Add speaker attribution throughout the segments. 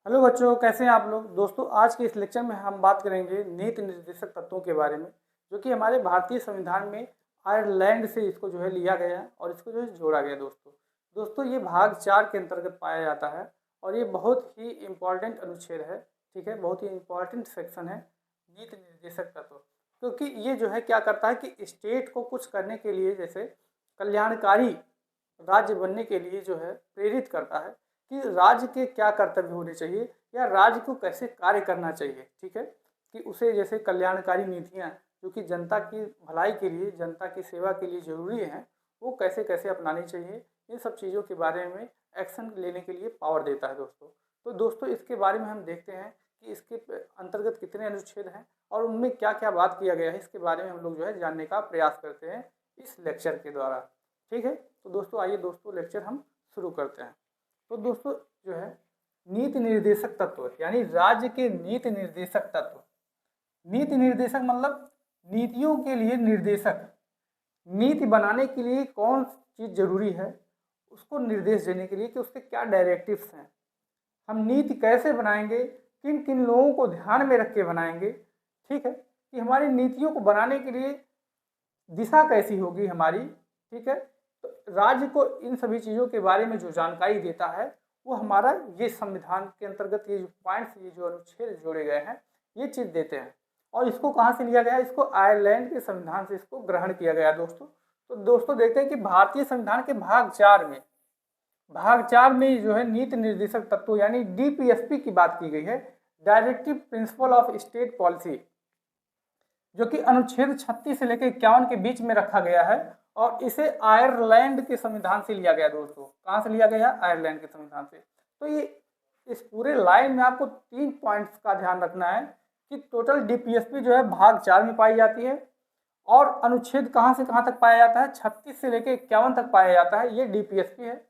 Speaker 1: Hello बच्चों, कैसे हैं आप लोग। दोस्तों, आज के इस लेक्चर में हम बात करेंगे नीति निर्देशक तत्वों के बारे में, जो कि हमारे भारतीय संविधान में आयरलैंड से इसको जो है लिया गया है और इसको जो है जोड़ा गया। दोस्तों ये भाग 4 के अंतर्गत पाया जाता है और ये बहुत ही इम्पॉर्टेंट अनुच्छेद है। ठीक है, बहुत ही इम्पॉर्टेंट सेक्शन है नीति निर्देशक तत्व, क्योंकि ये जो है क्या करता है कि स्टेट को कुछ करने के लिए, जैसे कल्याणकारी राज्य बनने के लिए जो है प्रेरित करता है कि राज्य के क्या कर्तव्य होने चाहिए या राज्य को कैसे कार्य करना चाहिए। ठीक है, कि उसे जैसे कल्याणकारी नीतियाँ जो कि जनता की भलाई के लिए, जनता की सेवा के लिए जरूरी हैं, वो कैसे कैसे अपनानी चाहिए, इन सब चीज़ों के बारे में एक्शन लेने के लिए पावर देता है दोस्तों। तो दोस्तों इसके बारे में हम देखते हैं कि इसके अंतर्गत कितने अनुच्छेद हैं और उनमें क्या क्या बात किया गया है, इसके बारे में हम लोग जो है जानने का प्रयास करते हैं इस लेक्चर के द्वारा। ठीक है, तो दोस्तों आइए दोस्तों लेक्चर हम शुरू करते हैं। तो दोस्तों जो है नीति निर्देशक तत्व यानी राज्य के नीति निर्देशक तत्व। नीति निर्देशक मतलब नीतियों के लिए निर्देशक, नीति बनाने के लिए कौन चीज़ जरूरी है उसको निर्देश देने के लिए कि उसके क्या डायरेक्टिव्स हैं, हम नीति कैसे बनाएंगे, किन किन लोगों को ध्यान में रख के बनाएंगे। ठीक है, कि हमारी नीतियों को बनाने के लिए दिशा कैसी होगी हमारी। ठीक है, तो राज्य को इन सभी चीज़ों के बारे में जो जानकारी देता है वो हमारा ये संविधान के अंतर्गत ये जो पॉइंट्स, ये जो अनुच्छेद जोड़े गए हैं, ये चीज़ देते हैं। और इसको कहाँ से लिया गया है, इसको आयरलैंड के संविधान से इसको ग्रहण किया गया दोस्तों। तो दोस्तों देखते हैं कि भारतीय संविधान के भाग 4 में जो है नीति निर्देशक तत्व यानी डीपीएसपी की बात की गई है, directive principle of state policy, जो कि अनुच्छेद 36 से लेकर 51 के बीच में रखा गया है और इसे आयरलैंड के संविधान से लिया गया। दोस्तों कहाँ से लिया गया, आयरलैंड के संविधान से। तो ये इस पूरे लाइन में आपको 3 पॉइंट्स का ध्यान रखना है कि टोटल डीपीएसपी जो है भाग 4 में पाई जाती है और अनुच्छेद कहाँ से कहाँ तक पाया जाता है, 36 से लेकर 51 तक पाया जाता है, ये डीपीएसपी है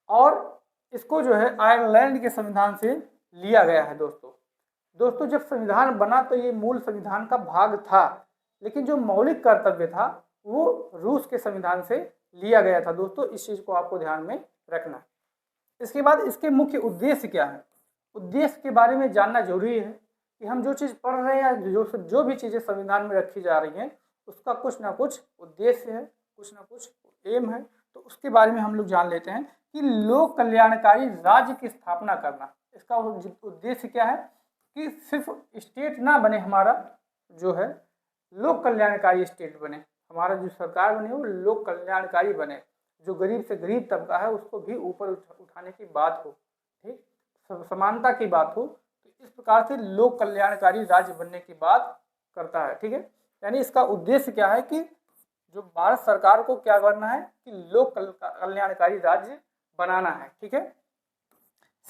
Speaker 1: और इसको जो है आयरलैंड के संविधान से लिया गया है। दोस्तों जब संविधान बना तो ये मूल संविधान का भाग था, लेकिन जो मौलिक कर्तव्य था वो रूस के संविधान से लिया गया था। दोस्तों इस चीज़ को आपको ध्यान में रखना है। इसके बाद इसके मुख्य उद्देश्य क्या है, उद्देश्य के बारे में जानना जरूरी है कि हम जो चीज़ पढ़ रहे हैं, जो भी चीज़ें संविधान में रखी जा रही हैं, उसका कुछ ना कुछ उद्देश्य है, कुछ ना कुछ एम है। तो उसके बारे में हम लोग जान लेते हैं कि लोक कल्याणकारी राज्य की स्थापना करना, इसका उद्देश्य क्या है कि सिर्फ स्टेट ना बने हमारा, जो है लोक कल्याणकारी स्टेट बने, हमारा जो सरकार बने वो लोक कल्याणकारी बने, जो गरीब से गरीब तबका है उसको भी ऊपर उठाने की बात हो, ठीक, समानता की बात हो। तो इस प्रकार से लोक कल्याणकारी राज्य बनने की बात करता है। ठीक है, यानी इसका उद्देश्य क्या है कि जो भारत सरकार को क्या करना है कि लोक कल्याणकारी राज्य बनाना है। ठीक है,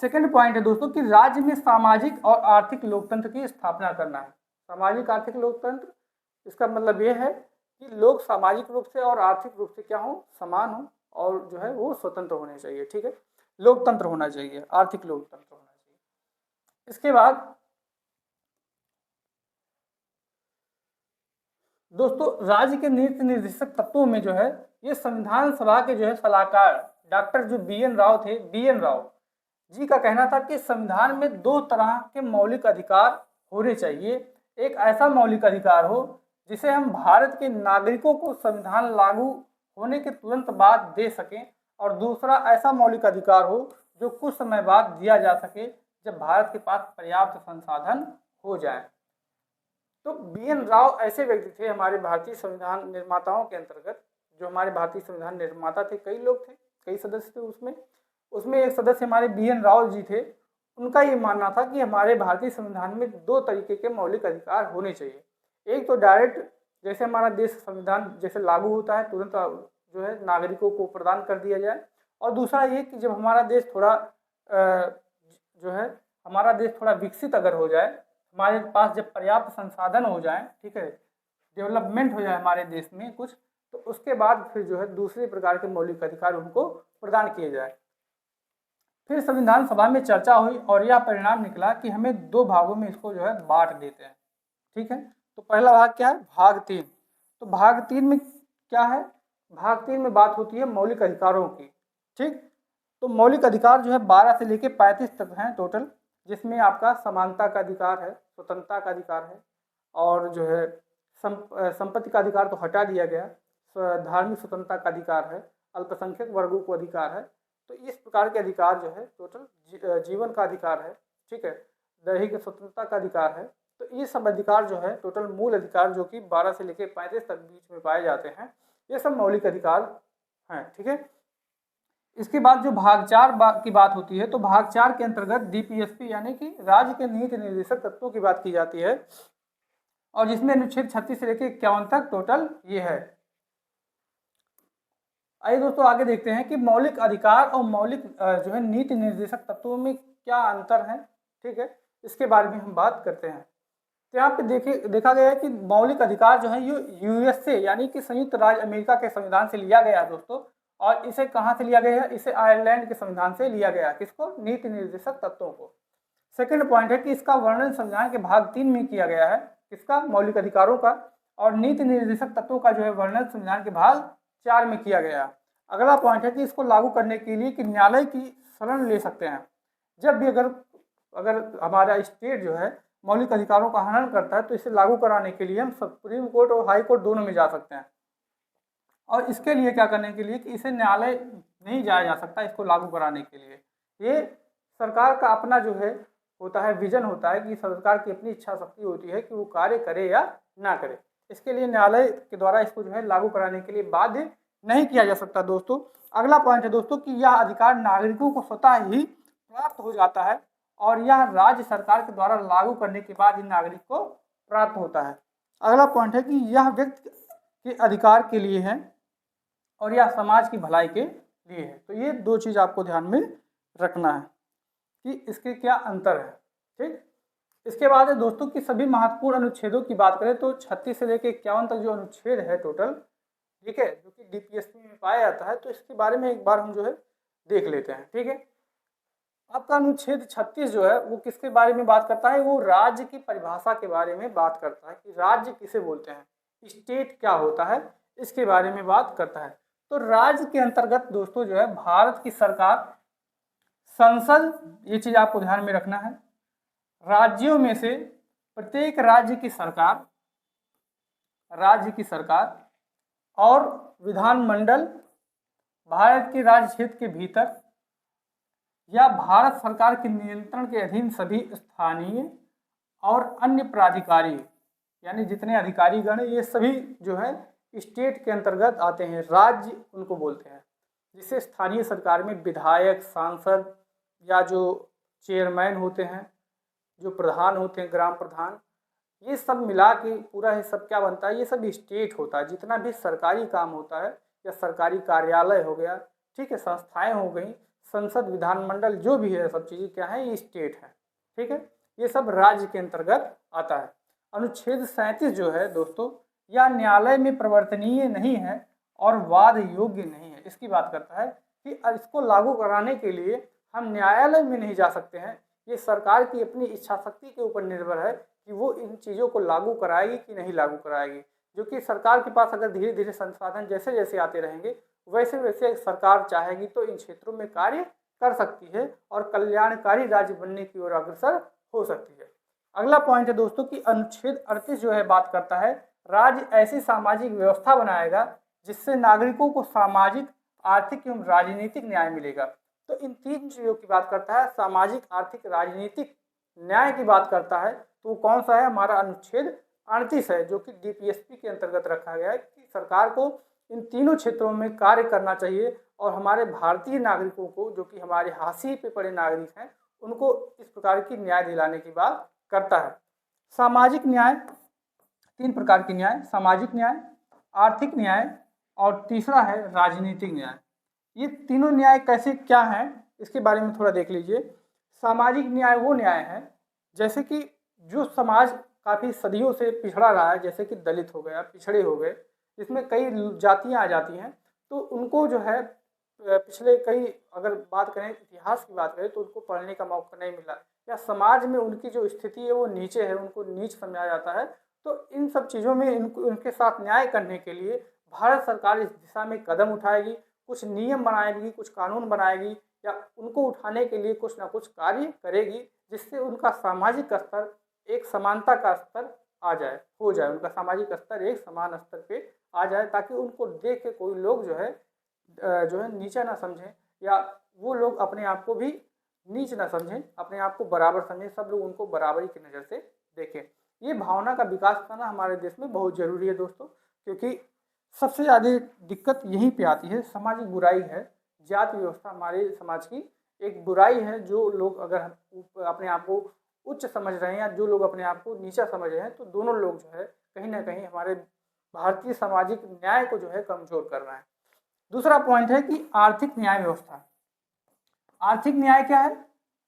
Speaker 1: सेकंड पॉइंट है दोस्तों कि राज्य में सामाजिक और आर्थिक लोकतंत्र की स्थापना करना है। सामाजिक आर्थिक लोकतंत्र, इसका मतलब ये है कि लोग सामाजिक रूप से और आर्थिक रूप से क्या हो, समान हो और जो है वो स्वतंत्र होने चाहिए। ठीक है, लोकतंत्र होना चाहिए, आर्थिक लोकतंत्र होना चाहिए। इसके बाद दोस्तों राज्य के नीति निर्देशक तत्वों में जो है ये संविधान सभा के जो है सलाहकार डॉक्टर जो BN राव थे, BN राव जी का कहना था कि संविधान में 2 तरह के मौलिक अधिकार होने चाहिए। एक ऐसा मौलिक अधिकार हो जिसे हम भारत के नागरिकों को संविधान लागू होने के तुरंत बाद दे सकें और दूसरा ऐसा मौलिक अधिकार हो जो कुछ समय बाद दिया जा सके जब भारत के पास पर्याप्त संसाधन हो जाए। तो BN राव ऐसे व्यक्ति थे हमारे भारतीय संविधान निर्माताओं के अंतर्गत, जो हमारे भारतीय संविधान निर्माता थे, कई लोग थे, कई सदस्य थे, उसमें एक सदस्य हमारे BN राव जी थे। उनका ये मानना था कि हमारे भारतीय संविधान में 2 तरीके के मौलिक अधिकार होने चाहिए। एक तो डायरेक्ट, जैसे हमारा देश संविधान जैसे लागू होता है तुरंत जो है नागरिकों को प्रदान कर दिया जाए, और दूसरा ये कि जब हमारा देश थोड़ा जो है हमारा देश थोड़ा विकसित अगर हो जाए, हमारे पास जब पर्याप्त संसाधन हो जाए, ठीक है, डेवलपमेंट हो जाए हमारे देश में कुछ, तो उसके बाद फिर जो है दूसरे प्रकार के मौलिक अधिकार उनको प्रदान किए जाए। फिर संविधान सभा में चर्चा हुई और यह परिणाम निकला कि हमें 2 भागों में इसको जो है बांट देते हैं। ठीक है, तो पहला भाग क्या है, भाग 3। तो भाग 3 में क्या है, भाग 3 में बात होती है मौलिक अधिकारों की। ठीक, तो मौलिक अधिकार जो है 12 से लेकर 35 तक हैं टोटल। जिसमें आपका समानता का अधिकार है, स्वतंत्रता का अधिकार है, और जो है संपत्ति का अधिकार तो हटा दिया गया, धार्मिक स्वतंत्रता का अधिकार है, अल्पसंख्यक वर्गों को अधिकार है। तो इस प्रकार के अधिकार जो है टोटल जीवन का अधिकार है, ठीक है, दैहिक स्वतंत्रता का अधिकार है। तो ये सब अधिकार जो है टोटल मूल अधिकार जो कि 12 से लेकर 35 तक बीच में पाए जाते हैं, ये सब मौलिक अधिकार हैं, ठीक है। इसके बाद जो भाग 4 की बात होती है, तो भाग 4 के अंतर्गत डीपीएसपी यानी कि राज्य के नीति निर्देशक तत्वों की बात की जाती है, और जिसमें अनुच्छेद 36 से लेकर 51 तक टोटल ये है। आइए दोस्तों आगे देखते हैं कि मौलिक अधिकार और मौलिक जो है नीति निर्देशक तत्वों में क्या अंतर है, ठीक है, इसके बारे में हम बात करते हैं। तो यहाँ पे देखा गया है कि मौलिक अधिकार जो है ये यूएसए यानी कि संयुक्त राज्य अमेरिका के संविधान से लिया गया है दोस्तों, और इसे कहाँ से लिया गया है, इसे आयरलैंड के संविधान से लिया गया है। किसको? नीति निर्देशक तत्वों को। सेकंड पॉइंट है कि इसका वर्णन संविधान के भाग 3 में किया गया है, किसका? मौलिक अधिकारों का। और नीति निर्देशक तत्वों का जो है वर्णन संविधान के भाग 4 में किया गया। अगला पॉइंट है कि इसको लागू करने के लिए कि न्यायालय की शरण ले सकते हैं। जब भी अगर हमारा स्टेट जो है मौलिक अधिकारों का हनन करता है तो इसे लागू कराने के लिए हम सुप्रीम कोर्ट और हाई कोर्ट दोनों में जा सकते हैं। और इसके लिए क्या करने के लिए कि इसे न्यायालय नहीं जाया जा सकता इसको लागू कराने के लिए। ये सरकार का अपना जो है होता है, विजन होता है कि सरकार की अपनी इच्छा शक्ति होती है कि वो कार्य करे या ना करे। इसके लिए न्यायालय के द्वारा इसको जो है लागू कराने के लिए बाध्य नहीं किया जा सकता दोस्तों। अगला पॉइंट है दोस्तों कि यह अधिकार नागरिकों को स्वतः ही प्राप्त हो जाता है, और यह राज्य सरकार के द्वारा लागू करने के बाद ही नागरिक को प्राप्त होता है। अगला पॉइंट है कि यह व्यक्ति के अधिकार के लिए है और यह समाज की भलाई के लिए है। तो ये दो चीज़ आपको ध्यान में रखना है कि इसके क्या अंतर है, ठीक। इसके बाद है दोस्तों कि सभी महत्वपूर्ण अनुच्छेदों की बात करें तो 36 से लेकर 51 तक जो अनुच्छेद है टोटल, ठीक है, जो कि डीपीएसपी में पाया जाता है, तो इसके बारे में एक बार हम जो है देख लेते हैं, ठीक है। आपका अनुच्छेद 36 जो है वो किसके बारे में बात करता है? वो राज्य की परिभाषा के बारे में बात करता है कि राज्य किसे बोलते हैं, स्टेट क्या होता है, इसके बारे में बात करता है। तो राज्य के अंतर्गत दोस्तों जो है भारत की सरकार, संसद, ये चीज आपको ध्यान में रखना है। राज्यों में से प्रत्येक राज्य की सरकार और विधानमंडल भारत के राज्य क्षेत्र के भीतर या भारत सरकार के नियंत्रण के अधीन सभी स्थानीय और अन्य प्राधिकारी यानी जितने अधिकारीगण ये सभी जो है स्टेट के अंतर्गत आते हैं, राज्य उनको बोलते हैं। जिसे स्थानीय सरकार में विधायक, सांसद या जो चेयरमैन होते हैं, जो प्रधान होते हैं, ग्राम प्रधान, ये सब मिला के पूरा ये सब क्या बनता है, ये सब स्टेट होता है। जितना भी सरकारी काम होता है या सरकारी कार्यालय हो गया, ठीक है, संस्थाएं हो गई, संसद, विधानमंडल, जो भी है सब चीज़ें क्या है, ये स्टेट है, ठीक है। ये सब राज्य के अंतर्गत आता है। अनुच्छेद 37 जो है दोस्तों, यह न्यायालय में प्रवर्तनीय नहीं है और वाद योग्य नहीं है। इसकी बात करता है कि इसको लागू कराने के लिए हम न्यायालय में नहीं जा सकते हैं। ये सरकार की अपनी इच्छा शक्ति के ऊपर निर्भर है कि वो इन चीज़ों को लागू कराएगी कि नहीं लागू कराएगी। जो कि सरकार के पास अगर धीरे धीरे संसाधन जैसे जैसे आते रहेंगे वैसे वैसे सरकार चाहेगी तो इन क्षेत्रों में कार्य कर सकती है और कल्याणकारी राज्य बनने की ओर अग्रसर हो सकती है। अगला पॉइंट है दोस्तों कि अनुच्छेद 38 जो है बात करता है राज्य ऐसी सामाजिक व्यवस्था बनाएगा जिससे नागरिकों को सामाजिक, आर्थिक एवं राजनीतिक न्याय मिलेगा। तो इन तीन चीज़ों की बात करता है, सामाजिक, आर्थिक, राजनीतिक न्याय की बात करता है। तो वो कौन सा है? हमारा अनुच्छेद 38 है, जो कि डीपीएसपी के अंतर्गत रखा गया है कि सरकार को इन तीनों क्षेत्रों में कार्य करना चाहिए और हमारे भारतीय नागरिकों को, जो कि हमारे हाशिए पे पड़े नागरिक हैं, उनको इस प्रकार की न्याय दिलाने की बात करता है। सामाजिक न्याय, 3 प्रकार की न्याय, सामाजिक न्याय, आर्थिक न्याय और तीसरा है राजनीतिक न्याय। ये तीनों न्याय कैसे क्या हैं इसके बारे में थोड़ा देख लीजिए। सामाजिक न्याय वो न्याय है जैसे कि जो समाज काफ़ी सदियों से पिछड़ा रहा है, जैसे कि दलित हो गया, पिछड़े हो गए, जिसमें कई जातियां आ जाती हैं, तो उनको जो है पिछले कई, अगर बात करें इतिहास की बात करें, तो उनको पढ़ने का मौका नहीं मिला या समाज में उनकी जो स्थिति है वो नीचे है, उनको नीच समझा जाता है। तो इन सब चीज़ों में उनके साथ न्याय करने के लिए भारत सरकार इस दिशा में कदम उठाएगी, कुछ नियम बनाएगी, कुछ कानून बनाएगी या उनको उठाने के लिए कुछ ना कुछ कार्य करेगी, जिससे उनका सामाजिक स्तर एक समानता का स्तर आ जाए, हो जाए, उनका सामाजिक स्तर एक समान स्तर पे आ जाए, ताकि उनको देख के कोई लोग जो है नीचा ना समझें, या वो लोग अपने आप को भी नीच ना समझें, अपने आप को बराबर समझें, सब लोग उनको बराबरी की नज़र से देखें। ये भावना का विकास करना हमारे देश में बहुत ज़रूरी है दोस्तों, क्योंकि सबसे ज़्यादा दिक्कत यहीं पे आती है, सामाजिक बुराई है, जाति व्यवस्था हमारे समाज की एक बुराई है। जो लोग अगर अपने आप को उच्च समझ रहे हैं या जो लोग अपने आप को नीचा समझ रहे हैं, तो दोनों लोग जो है कहीं ना कहीं हमारे भारतीय सामाजिक न्याय को जो है कमजोर कर रहा है। दूसरा पॉइंट है कि आर्थिक न्याय व्यवस्था। आर्थिक न्याय क्या है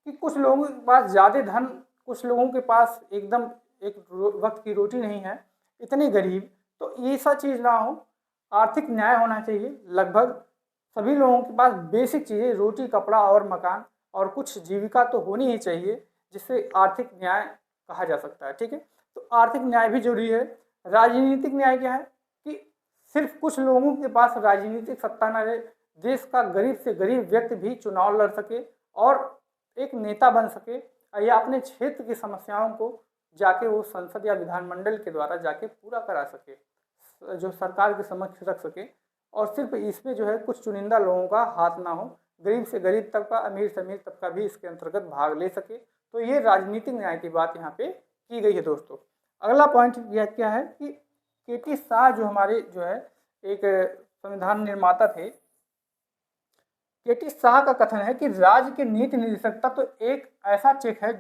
Speaker 1: कि कुछ लोगों के पास ज़्यादा धन, कुछ लोगों के पास एकदम एक वक्त की रोटी नहीं है, इतने गरीब, तो ऐसा चीज़ ना हो, आर्थिक न्याय होना चाहिए। लगभग सभी लोगों के पास बेसिक चीज़ें, रोटी, कपड़ा और मकान और कुछ जीविका तो होनी ही चाहिए, जिससे आर्थिक न्याय कहा जा सकता है। ठीक है, तो आर्थिक न्याय भी जरूरी है। राजनीतिक न्याय क्या है कि सिर्फ कुछ लोगों के पास राजनीतिक सत्ता न रहे, देश का गरीब से गरीब व्यक्ति भी चुनाव लड़ सके और एक नेता बन सके, या अपने क्षेत्र की समस्याओं को जाके वो संसद या विधानमंडल के द्वारा जाके पूरा करा सके, जो सरकार के समक्ष रख सके, और सिर्फ इसमें जो है कुछ चुनिंदा लोगों का हाथ ना हो, गरीब से गरीब तबका, अमीर से अमीर तबका भी इसके अंतर्गत भाग ले सके। तो ये राजनीतिक न्याय की बात यहाँ पे की गई है दोस्तों। अगला पॉइंट यह क्या है कि के.टी. शाह जो हमारे जो है एक संविधान निर्माता थे, के.टी. शाह का कथन है कि राज्य के नीति निर्देशकता तो एक ऐसा चेक है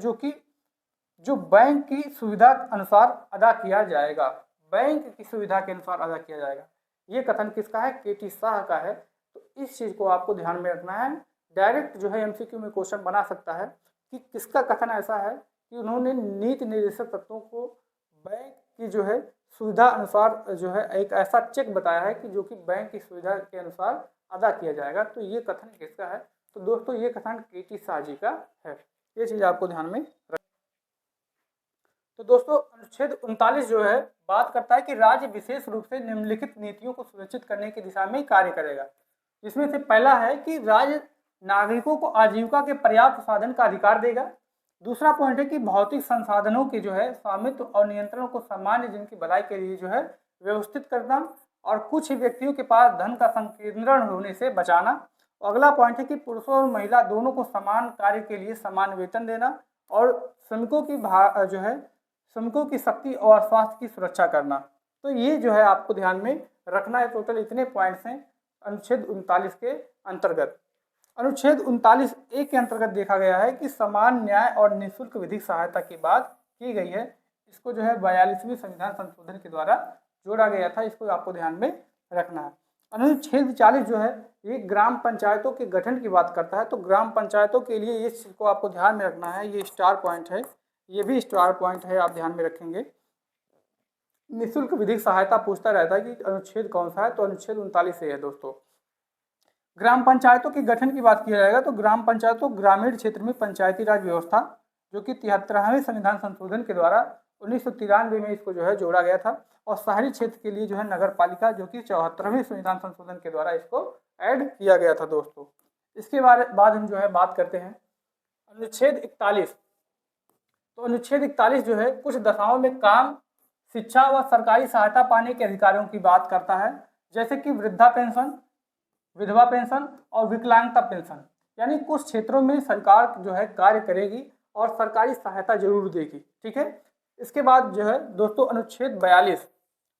Speaker 1: जो बैंक की सुविधा अनुसार अदा किया जाएगा, बैंक की सुविधा के अनुसार अदा किया जाएगा। ये कथन किसका है? के.टी. शाह का है। तो इस चीज़ को आपको ध्यान में रखना है। डायरेक्ट जो है एमसीक्यू में क्वेश्चन बना सकता है कि किसका कथन ऐसा है कि उन्होंने नीति निर्देशक तत्वों को बैंक की जो है सुविधा अनुसार जो है एक ऐसा चेक बताया है कि जो कि बैंक की सुविधा के अनुसार अदा किया जाएगा। तो ये कथन किसका है? तो दोस्तों ये कथन के.टी. शाह जी का है। ये चीज़ आपको ध्यान में रख। तो दोस्तों अनुच्छेद 39 जो है बात करता है कि राज्य विशेष रूप से निम्नलिखित नीतियों को सुनिश्चित करने की दिशा में कार्य करेगा, जिसमें से पहला है कि राज्य नागरिकों को आजीविका के पर्याप्त साधन का अधिकार देगा। दूसरा पॉइंट है कि भौतिक संसाधनों के जो है स्वामित्व और नियंत्रण को सामान्य जन की भलाई के लिए जो है व्यवस्थित करना और कुछ ही व्यक्तियों के पास धन का संकेंद्रण होने से बचाना। अगला पॉइंट है कि पुरुषों और महिला दोनों को समान कार्य के लिए समान वेतन देना और श्रमिकों की जो है श्रमिकों की शक्ति और स्वास्थ्य की सुरक्षा करना। तो ये जो है आपको ध्यान में रखना है। टोटल इतने पॉइंट्स हैं अनुच्छेद 39 के अंतर्गत। अनुच्छेद 39A के अंतर्गत देखा गया है कि समान न्याय और निःशुल्क विधिक सहायता की बात की गई है। इसको जो है 42वें संविधान संशोधन के द्वारा जोड़ा गया था, इसको आपको ध्यान में रखना है। अनुच्छेद 40 जो है ये ग्राम पंचायतों के गठन की बात करता है। तो ग्राम पंचायतों के लिए इस चीज़ को आपको ध्यान में रखना है, ये स्टार पॉइंट है, ये भी स्टार पॉइंट है, आप ध्यान में रखेंगे। निःशुल्क विधिक सहायता पूछता रहता है कि अनुच्छेद कौन सा है, तो अनुच्छेद 39 है दोस्तों। ग्राम पंचायतों के गठन की बात किया जाएगा तो ग्राम पंचायतों ग्रामीण क्षेत्र में पंचायती राज व्यवस्था जो कि 73वें संविधान संशोधन के द्वारा 1993 में इसको जो है जोड़ा गया था, और शहरी क्षेत्र के लिए जो है नगर पालिका जो कि 74वें संविधान संशोधन के द्वारा इसको ऐड किया गया था दोस्तों। इसके बाद हम जो है बात करते हैं अनुच्छेद 41। तो अनुच्छेद 41 जो है कुछ दशाओं में काम, शिक्षा व सरकारी सहायता पाने के अधिकारियों की बात करता है, जैसे कि वृद्धा पेंशन, विधवा पेंशन और विकलांगता पेंशन। यानी कुछ क्षेत्रों में सरकार जो है कार्य करेगी और सरकारी सहायता जरूर देगी। ठीक है, इसके बाद जो है दोस्तों अनुच्छेद 42।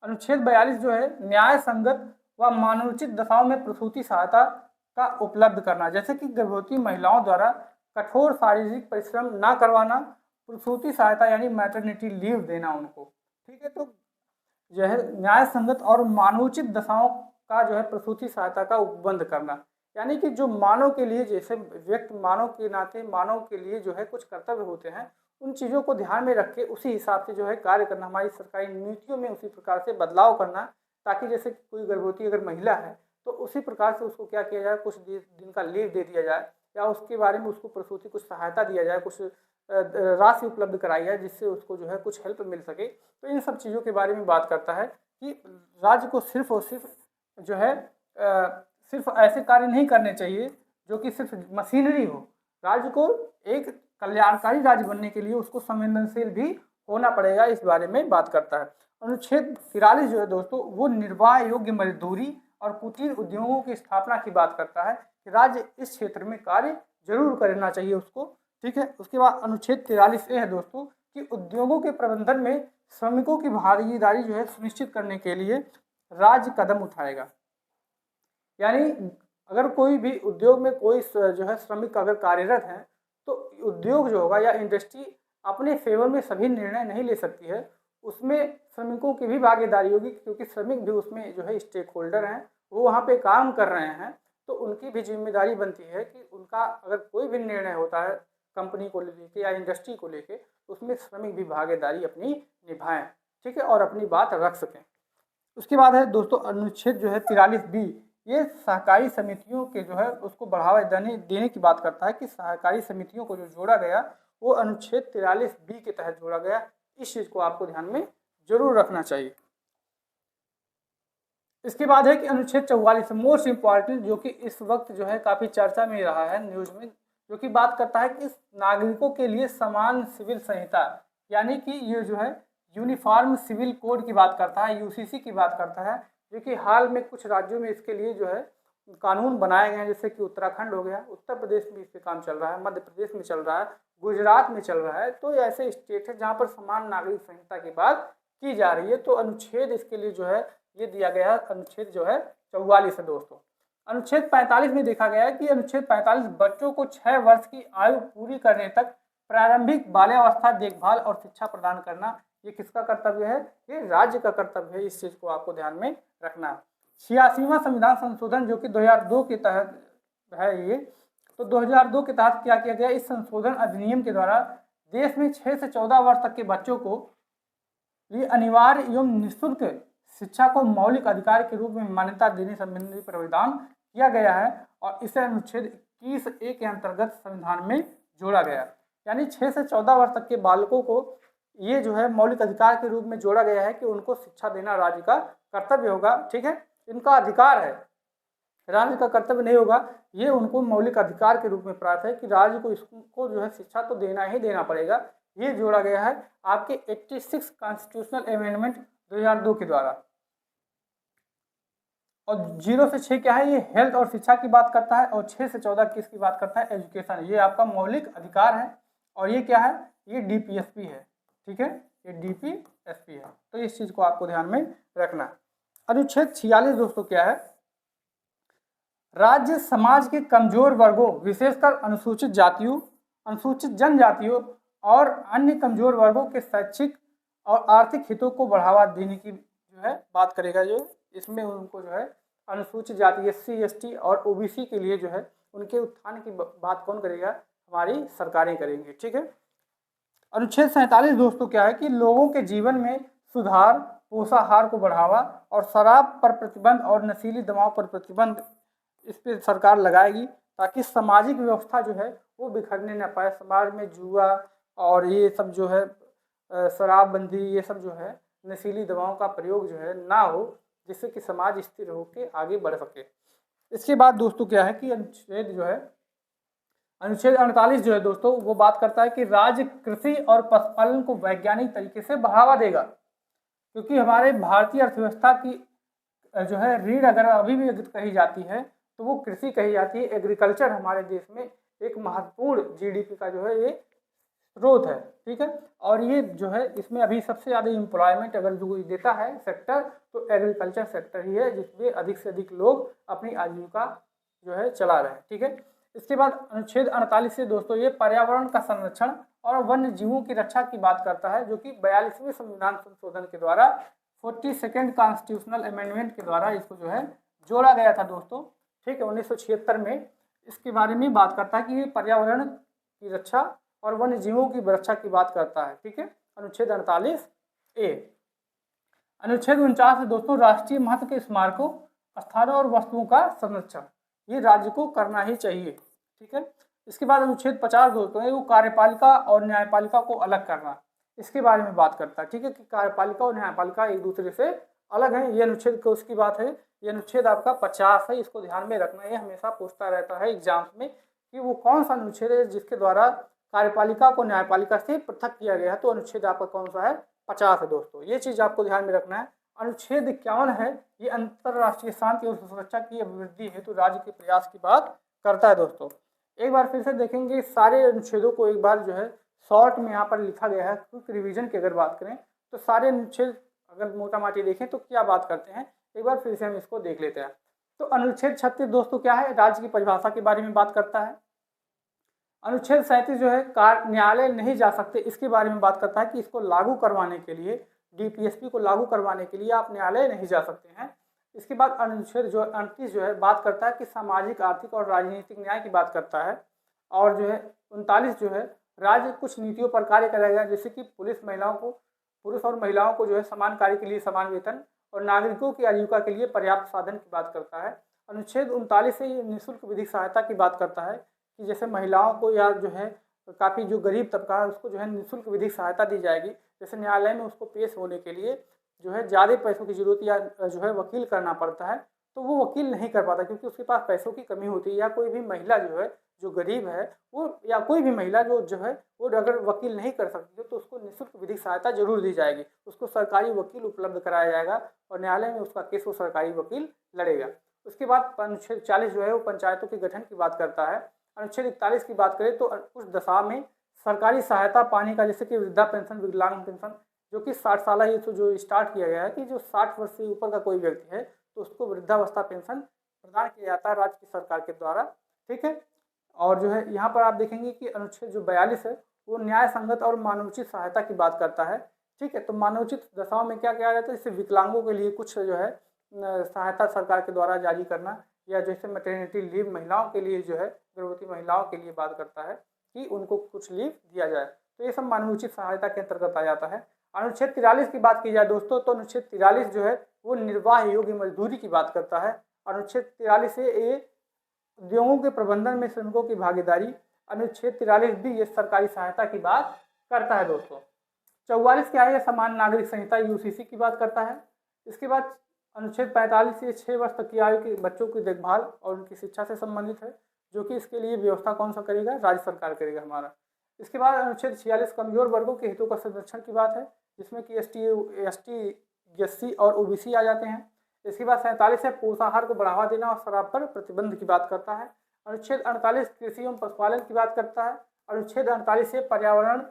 Speaker 1: अनुच्छेद 42 जो है न्याय संगत व मानवोचित दशाओं में प्रसूति सहायता का उपलब्ध करना, जैसे कि गर्भवती महिलाओं द्वारा कठोर शारीरिक परिश्रम ना करवाना, प्रसूति सहायता यानी मैटरनिटी लीव देना उनको। ठीक है, तो जो है न्याय संगत और मानवोचित दशाओं का जो है प्रसूति सहायता का उपबंध करना, यानी कि जो मानव के लिए, जैसे व्यक्ति मानव के नाते मानव के लिए जो है कुछ कर्तव्य होते हैं, उन चीज़ों को ध्यान में रख के उसी हिसाब से जो है कार्य करना, हमारी सरकारी नीतियों में उसी प्रकार से बदलाव करना, ताकि जैसे कोई गर्भवती अगर महिला है तो उसी प्रकार से उसको क्या किया जाए, कुछ दिन का लीव दे दिया जाए, या उसके बारे में उसको प्रसूति कुछ सहायता दिया जाए, कुछ राशि उपलब्ध कराई जाए, जिससे उसको जो है कुछ हेल्प मिल सके। तो इन सब चीज़ों के बारे में बात करता है कि राज्य को सिर्फ और सिर्फ जो है सिर्फ ऐसे कार्य नहीं करने चाहिए जो कि सिर्फ मशीनरी हो, राज्य को एक कल्याणकारी राज्य बनने के लिए उसको संवेदनशील भी होना पड़ेगा, इस बारे में बात करता है। अनुच्छेद 43 जो है दोस्तों वो निर्वाह योग्य मजदूरी और कुटीर उद्योगों की स्थापना की बात करता है कि राज्य इस क्षेत्र में कार्य जरूर करना चाहिए उसको, ठीक है। उसके बाद अनुच्छेद 43 है दोस्तों कि उद्योगों के प्रबंधन में श्रमिकों की भागीदारी जो है सुनिश्चित करने के लिए राज्य कदम उठाएगा। यानी अगर कोई भी उद्योग में कोई जो है श्रमिक अगर कार्यरत है तो उद्योग जो होगा या इंडस्ट्री अपने फेवर में सभी निर्णय नहीं ले सकती है, उसमें श्रमिकों की भी भागीदारी होगी, क्योंकि श्रमिक भी उसमें जो है स्टेक होल्डर हैं, वो वहाँ पे काम कर रहे हैं, तो उनकी भी जिम्मेदारी बनती है कि उनका अगर कोई भी निर्णय होता है कंपनी को लेके या इंडस्ट्री को लेके, उसमें श्रमिक भी भागीदारी अपनी निभाएं, ठीक है, और अपनी बात रख सकें। उसके बाद है दोस्तों अनुच्छेद जो है 43B, ये सहकारी समितियों के जो है उसको बढ़ावा देने की बात करता है कि सहकारी समितियों को जो जोड़ा गया वो अनुच्छेद 43B के तहत जोड़ा गया। इस चीज़ को आपको ध्यान में जरूर रखना चाहिए। इसके बाद है कि अनुच्छेद 44 मोस्ट इम्पॉर्टेंट, जो कि इस वक्त जो है काफ़ी चर्चा में रहा है न्यूज़ में, जो कि बात करता है कि नागरिकों के लिए समान सिविल संहिता, यानी कि ये जो है यूनिफॉर्म सिविल कोड की बात करता है, यूसीसी की बात करता है, जो कि हाल में कुछ राज्यों में इसके लिए जो है कानून बनाए गए हैं, जैसे कि उत्तराखंड हो गया, उत्तर प्रदेश में इस पर काम चल रहा है, मध्य प्रदेश में चल रहा है, गुजरात में चल रहा है। तो ऐसे स्टेट है जहाँ पर समान नागरिक संहिता की बात की जा रही है। तो अनुच्छेद इसके लिए जो है ये दिया गया है, अनुच्छेद जो है 44 है दोस्तों। अनुच्छेद 45 में देखा गया है कि अनुच्छेद 45 बच्चों को 6 वर्ष की आयु पूरी करने तक प्रारंभिक बाल्यावस्था देखभाल और शिक्षा प्रदान करना, ये किसका कर्तव्य है? ये राज्य का कर्तव्य है। इस चीज को आपको ध्यान में रखना। 86वां संविधान संशोधन जो कि 2002 के तहत है ये, तो 2002 के तहत क्या किया गया? इस संशोधन अधिनियम के द्वारा देश में 6 से 14 वर्ष तक के बच्चों को ये अनिवार्य एवं निःशुल्क शिक्षा को मौलिक अधिकार के रूप में मान्यता देने संबंधी प्रावधान किया गया है और इसे अनुच्छेद 21A के अंतर्गत संविधान में जोड़ा गया। यानी 6 से 14 वर्ष तक के बालकों को ये जो है मौलिक अधिकार के रूप में जोड़ा गया है कि उनको शिक्षा देना राज्य का कर्तव्य होगा। ठीक है, इनका अधिकार है, राज्य का कर्तव्य नहीं होगा। ये उनको मौलिक अधिकार के रूप में प्राप्त है कि राज्य को इसको जो है शिक्षा तो देना ही देना पड़ेगा। ये जोड़ा गया है आपके 86 कॉन्स्टिट्यूशनल अमेंडमेंट 2002 के द्वारा। और 0 से 6 क्या है? ये हेल्थ और शिक्षा की बात करता है और 6 से 14 किसकी बात करता है? एजुकेशन। ये आपका मौलिक अधिकार है। और ये क्या है? ये DPSP है। ठीक है, ये DPSP है। तो इस चीज को आपको ध्यान में रखना। अनुच्छेद 46 दोस्तों क्या है? राज्य समाज के कमजोर वर्गों विशेषकर अनुसूचित जातियों, अनुसूचित जनजातियों और अन्य कमजोर वर्गों के शैक्षिक और आर्थिक हितों को बढ़ावा देने की जो है बात करेगा। जो इसमें उनको जो है अनुसूचित जाति SC ST और OBC के लिए जो है उनके उत्थान की बात कौन करेगा? हमारी सरकारें करेंगी। ठीक है। अनुच्छेद 47 दोस्तों क्या है कि लोगों के जीवन में सुधार, पोषाहार को बढ़ावा और शराब पर प्रतिबंध और नशीली दवाओं पर प्रतिबंध इस पर सरकार लगाएगी ताकि सामाजिक व्यवस्था जो है वो बिखरने न पाए। समाज में जुआ और ये सब जो है शराबबंदी, ये सब जो है नशीली दवाओं का प्रयोग जो है ना हो, जिससे कि समाज स्थिर होकर आगे बढ़ सके। इसके बाद दोस्तों क्या है कि अनुच्छेद 48 जो है दोस्तों वो बात करता है कि राज्य कृषि और पशुपालन को वैज्ञानिक तरीके से बढ़ावा देगा, क्योंकि हमारे भारतीय अर्थव्यवस्था की जो है रीढ़ अगर अभी भी कही जाती है तो वो कृषि कही जाती है। एग्रीकल्चर हमारे देश में एक महत्वपूर्ण GDP का जो है ये स्रोत है। ठीक है, और ये जो है इसमें अभी सबसे ज़्यादा एम्प्लॉयमेंट अगर जो देता है सेक्टर तो एग्रीकल्चर सेक्टर ही है, जिसमें अधिक से अधिक लोग अपनी आजीविका जो है चला रहे हैं। ठीक है, इसके बाद अनुच्छेद 48 से दोस्तों ये पर्यावरण का संरक्षण और वन्य जीवों की रक्षा की बात करता है, जो कि 42वें संविधान संशोधन के द्वारा 42nd कॉन्स्टिट्यूशनल अमेंडमेंट के द्वारा इसको जो है जोड़ा गया था दोस्तों। ठीक है, 1976 में इसके बारे में बात करता है कि ये पर्यावरण की रक्षा और वन्य जीवों की रक्षा की बात करता है। ठीक है, अनुच्छेद 48A। अनुच्छेद 49 है दोस्तों राष्ट्रीय महत्व के स्मारकों, स्थानों और वस्तुओं का संरक्षण, ये राज्य को करना ही चाहिए। ठीक है, इसके बाद अनुच्छेद 50 दोस्तों है वो कार्यपालिका और न्यायपालिका को अलग करना, इसके बारे में बात करता है। ठीक है, कि कार्यपालिका और न्यायपालिका एक दूसरे से अलग है। ये अनुच्छेद को उसकी बात है। ये अनुच्छेद आपका 50 है, इसको ध्यान में रखना। ये हमेशा पूछता रहता है एग्जाम्स में कि वो कौन सा अनुच्छेद है जिसके द्वारा कार्यपालिका को न्यायपालिका से पृथक किया गया है। तो अनुच्छेद आपका कौन सा है? 50 है दोस्तों। ये चीज़ आपको ध्यान में रखना है। अनुच्छेद 51 है, ये अंतर्राष्ट्रीय शांति और सुरक्षा की अभिवृद्धि हेतु राज्य के प्रयास की बात करता है दोस्तों। एक बार फिर से देखेंगे सारे अनुच्छेदों को, एक बार जो है शॉर्ट में यहाँ पर लिखा गया है। क्विक रिवीजन की अगर बात करें तो सारे अनुच्छेद अगर मोटा माटी देखें तो क्या बात करते हैं, एक बार फिर से हम इसको देख लेते हैं। तो अनुच्छेद 36 दोस्तों क्या है? राज्य की परिभाषा के बारे में बात करता है। अनुच्छेद 37 जो है न्यायालय नहीं जा सकते, इसके बारे में बात करता है कि इसको लागू करवाने के लिए, डीपीएसपी को लागू करवाने के लिए आप न्यायालय नहीं जा सकते हैं। इसके बाद अनुच्छेद जो 38 जो है बात करता है कि सामाजिक, आर्थिक और राजनीतिक न्याय की बात करता है। और जो है 39 जो है राज्य कुछ नीतियों पर कार्य करेगा, जैसे कि पुरुष और महिलाओं को जो है समान कार्य के लिए समान वेतन और नागरिकों की आजीविका के लिए पर्याप्त साधन की बात करता है। अनुच्छेद 39 से ये निःशुल्क विधिक सहायता की बात करता है कि जैसे महिलाओं को या जो है काफ़ी जो गरीब तबका है उसको जो है निःशुल्क विधिक सहायता दी जाएगी। जैसे न्यायालय में उसको पेश होने के लिए जो है ज़्यादा पैसों की जरूरत या जो है वकील करना पड़ता है, तो वो वकील नहीं कर पाता क्योंकि उसके पास पैसों की कमी होती है। या कोई भी महिला जो है जो गरीब है वो, या कोई भी महिला जो है वो अगर वकील नहीं कर सकती है तो उसको निःशुल्क विधिक सहायता जरूर दी जाएगी। उसको सरकारी वकील उपलब्ध कराया जाएगा और न्यायालय में उसका केस वो सरकारी वकील लड़ेगा। उसके बाद अनुच्छेद 40 जो है वो पंचायतों के गठन की बात करता है। अनुच्छेद 41 की बात करें तो उस दशा में सरकारी सहायता पाने का, जैसे कि वृद्धा पेंशन, विकलांग पेंशन, जो कि 60 साल ये तो जो स्टार्ट किया गया है कि जो 60 वर्ष से ऊपर का कोई व्यक्ति है तो उसको वृद्धावस्था पेंशन प्रदान किया जाता है राज्य की सरकार के द्वारा। ठीक है। और जो है यहाँ पर आप देखेंगे कि अनुच्छेद जो 42 है वो न्याय संगत और मानवोचित सहायता की बात करता है। ठीक है। तो मानवोचित दशाओं में क्या किया जाता है, जैसे विकलांगों के लिए कुछ जो है सहायता सरकार के द्वारा जारी करना, या जैसे मैटरनिटी लीव महिलाओं के लिए जो है गर्भवती महिलाओं के लिए बात करता है कि उनको कुछ लीव दिया जाए। तो ये सब मानवोचित सहायता के अंतर्गत आ जाता है। अनुच्छेद 43 की बात की जाए दोस्तों तो अनुच्छेद 43 जो है वो निर्वाह योग्य मजदूरी की बात करता है। अनुच्छेद 43 से ये उद्योगों के प्रबंधन में श्रमिकों की भागीदारी। अनुच्छेद 43 भी ये सरकारी सहायता की बात करता है दोस्तों। 44 क्या है, समान नागरिक संहिता यूसीसी की बात करता है। इसके बाद अनुच्छेद 45 से 6 वर्ष तक की आयु के बच्चों की देखभाल और उनकी शिक्षा से संबंधित है, जो कि इसके लिए व्यवस्था कौन सा करेगा, राज्य सरकार करेगा हमारा। इसके बाद अनुच्छेद 46 कमजोर वर्गों के हितों का संरक्षण की बात है, जिसमें कि ST, और OBC आ जाते हैं। इसके बाद 47 है पोषाहार को बढ़ावा देना और शराब पर प्रतिबंध की बात करता है। अनुच्छेद 48 कृषि एवं पशुपालन की बात करता है। अनुच्छेद 48 से पर्यावरण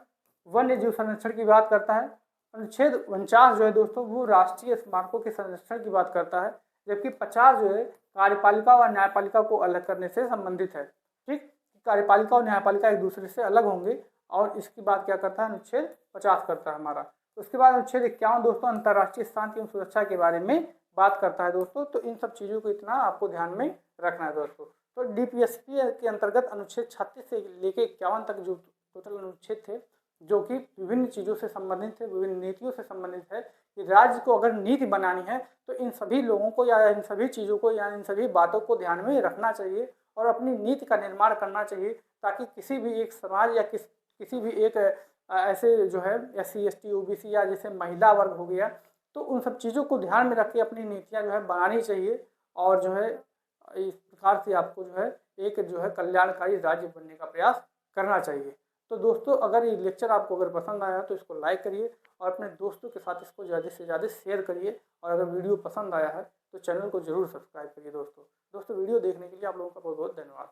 Speaker 1: वन्य जीव संरक्षण की बात करता है। अनुच्छेद 49 जो है दोस्तों वो राष्ट्रीय स्मारकों के संरक्षण की बात करता है, जबकि 50 जो है कार्यपालिका और न्यायपालिका को अलग करने से संबंधित है। ठीक, कार्यपालिका और न्यायपालिका एक दूसरे से अलग होंगे और इसकी बात क्या करता है, अनुच्छेद 50 करता है हमारा। उसके बाद अनुच्छेद 51 दोस्तों अंतर्राष्ट्रीय शांति एवं सुरक्षा के बारे में बात करता है दोस्तों। तो इन सब चीज़ों को इतना आपको ध्यान में रखना है दोस्तों। तो डीपीएसपी के अंतर्गत अनुच्छेद 36 से लेके 51 तक जो टोटल अनुच्छेद थे जो कि विभिन्न चीज़ों से संबंधित है, विभिन्न नीतियों से संबंधित है कि राज्य को अगर नीति बनानी है तो इन सभी लोगों को या इन सभी चीज़ों को या इन सभी बातों को ध्यान में रखना चाहिए और अपनी नीति का निर्माण करना चाहिए, ताकि किसी भी एक समाज या किसी भी एक ऐसे जो है SC ST OBC या जैसे महिला वर्ग हो गया, तो उन सब चीज़ों को ध्यान में रख के अपनी नीतियाँ जो है बनानी चाहिए और जो है इस प्रकार से आपको जो है एक जो है कल्याणकारी राज्य बनने का प्रयास करना चाहिए। तो दोस्तों अगर ये लेक्चर आपको अगर पसंद आया तो इसको लाइक करिए और अपने दोस्तों के साथ इसको ज़्यादा से ज़्यादा शेयर करिए, और अगर वीडियो पसंद आया है तो चैनल को जरूर सब्सक्राइब करिए दोस्तों। वीडियो देखने के लिए आप लोगों का बहुत बहुत धन्यवाद।